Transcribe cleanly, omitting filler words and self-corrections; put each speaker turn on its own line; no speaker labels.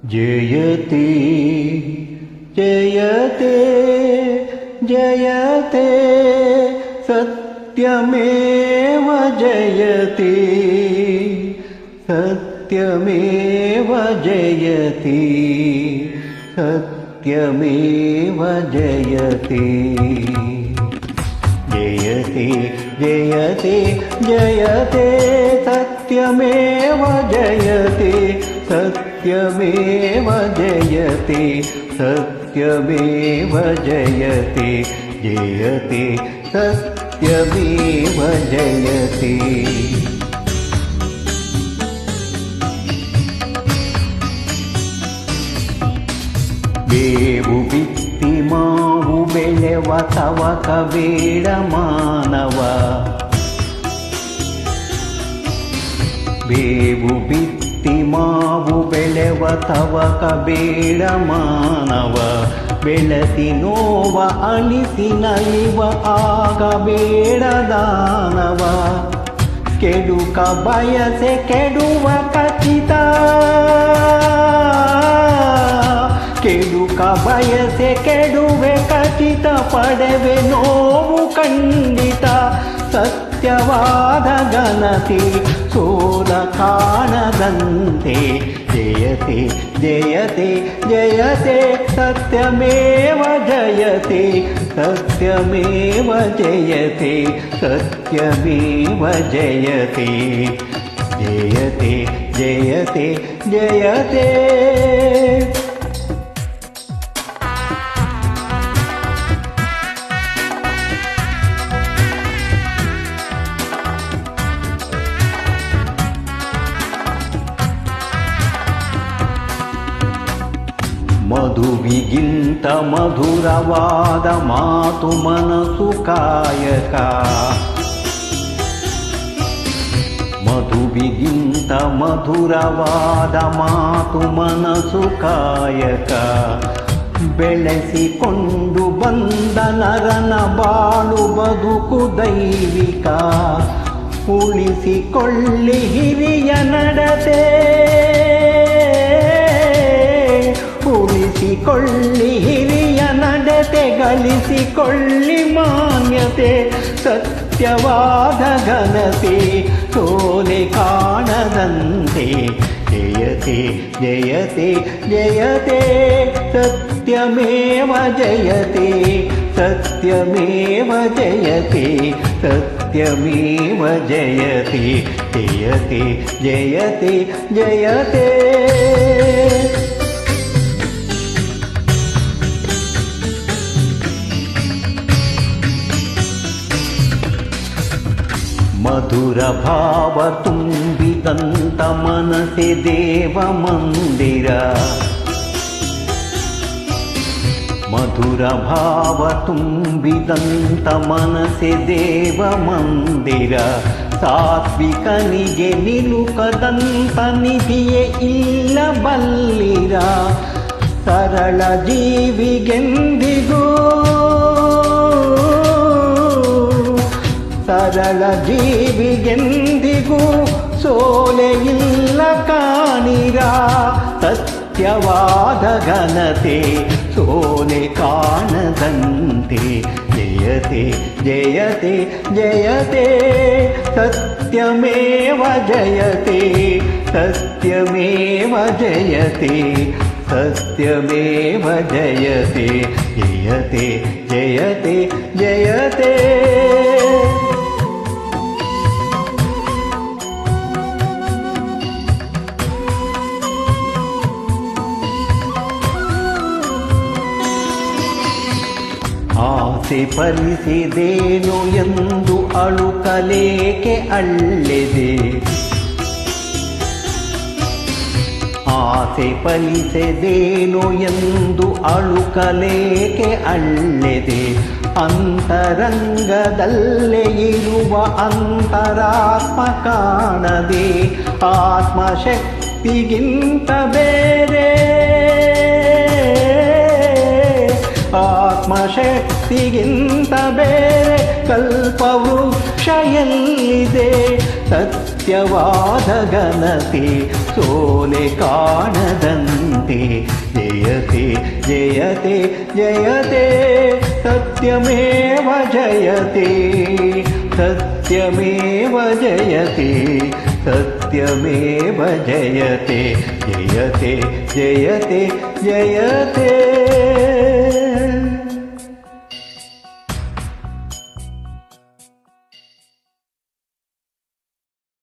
ಜಯತೆ ಜಯತೆ ಜಯತೆ ಸತ್ಯಮೇವ ಜಯತೆ ಸತ್ಯಮೇವ ಜಯತೆ ಸತ್ಯಮೇವ ಜಯತೆ ಜಯತೆ ಜಯತೆ ಜಯತೆ ಸತ್ಯಮೇವ ಜಯತೆ ಸತ್ಯಮೇವ ಜಯತೆ ಸತ್ಯಮೇವ ಜಯತೆ ಜಯತೆ ಸತ್ಯಮೇವ ಜಯತೆ ಬೇವು ಬಿತ್ತಿ ಮಾವು ಬೆಳೆವ ತವಕ ಬೇಡ ಮಾನವ ಬೇವು ಬಿತ್ತಿ ಮಾವು ಬೆಳೆವ ತವಕ ಬೇಡ ಮಾನವ ಬೆಳೆಸಿ ನೋವ ಅಳಿಸಿ ನಲಿವ ಆಗಬೇಡ ದಾನವ ಕೆಡುಕ ಬಯಸೆ ಕೆಡುವ ಖಚಿತ ಕೆಡುಕ ಬಯಸೆ ಕೆಡುವೆ ಖಚಿತ ಪಡೆವೆ ನೋವು ಖಂಡಿತ ಸತ್ಯವಾದ ಗಣತಿ ಸೋಲ ಕಾಣದಂತೆ ಜಯತೆ ಜಯತೆ ಜಯತೆ ಸತ್ಯಮೇವ ಜಯತೆ ಸತ್ಯಮೇವ ಜಯತೆ ಸತ್ಯಮೇವ ಜಯತೆ ಜಯತೆ ಜಯತೆ ಜಯತೆ ಮಧುವಿಗಿಂತ ಮಧುರವಾದ ಮಾತು ಮನಸ್ಸು ಕಾಯಕ ಮಧುವಿಗಿಂತ ಮಧುರವಾದ ಮಾತು ಮನಸ್ಸು ಕಾಯಕ ಬೆಳೆಸಿಕೊಂಡು ಬಂದ ನರನ ಬಾಳು ಬದುಕು ದೈವಿಕ ಉಳಿಸಿಕೊಳ್ಳಿ ಹಿರಿಯ ನಡತೆ ಉಳಿಸಿಕೊಳ್ಳಿ ಹಿರಿಯ ನಡತೆ ಗಳಿಸಿಕೊಳ್ಳಿ ಮಾನ್ಯತೆ ಸತ್ಯವಾದ ಘನತೆ ಸೋಲೆ ಕಾಣದಂತೆ ಜಯತೆ ಜಯತೆ ಜಯತೆ ಸತ್ಯಮೇವ ಜಯತೆ ಸತ್ಯಮೇವ ಜಯತೆ ಸತ್ಯಮೇವ ಜಯತೆ ಜಯತೆ ಜಯತೆ ಜಯತೆ ಮಧುರ ಭಾವ ತುಂಬಿದಂತ ಮನಸೆ ದೇವ ಮಂದಿರ ಮಧುರ ಭಾವ ತುಂಬಿದಂತ ಮನಸೆ ದೇವ ಮಂದಿರ ಸಾತ್ವಿಕನಿಗೆ ನಿಲುಕದಂತ ನಿಧಿಯೇ ಇಲ್ಲ ಬಲ್ಲಿರ ಸರಳ ಜೀವಿಗೆಂದಿಗೂ ಸರಳ ಜೀವಿಗೆಂದಿಗೂ ಸೋಲೆ ಇಲ್ಲ ಕಾಣಿರ ಸತ್ಯವಾದ ಘನತೆ ಸೋಲೆ ಕಾಣದಂತೆ ಜಯತೆ ಜಯತೆ ಜಯತೆ ಸತ್ಯಮೇವ ಜಯತೆ ಸತ್ಯಮೇವ ಜಯತೆ ಸತ್ಯಮೇವ ಜಯತೆ ಜಯತೆ ಜಯತೆ ಜಯತೆ ಆಸೆ ಫಲಿಸಿದೇನು ಎಂದು ಅಳುಕಲೇಕೆ ಅಳ್ಳೆದೆ ಆಸೆ ಫಲಿಸಿದೇನು ಎಂದು ಅಳುಕಲೇಕೆ ಅಳ್ಳೆದೆ ಅಂತರಂಗದಲ್ಲೇ ಇರುವ ಅಂತರಾತ್ಮ ಕಾಣದೆ ಆತ್ಮಶಕ್ತಿಗಿಂತ ಬೇರೆ ಆತ್ಮಶಕ್ತಿಗಿಂತ ಬೇರೆ ಕಲ್ಪವೃಕ್ಷ ಎಲ್ಲಿದೆ ಸತ್ಯವಾದ ಘನತೆ ಸೋಲೆ ಕಾಣದಂತೆ ಜಯತೆ ಜಯತೆ ಜಯತೆ ಸತ್ಯಮೇವ ಜಯತೆ ಸತ್ಯಮೇವ ಜಯತೆ ಸತ್ಯಮೇವ ಜಯತೆ ಜಯತೆ ಜಯತೆ ಜಯತೆ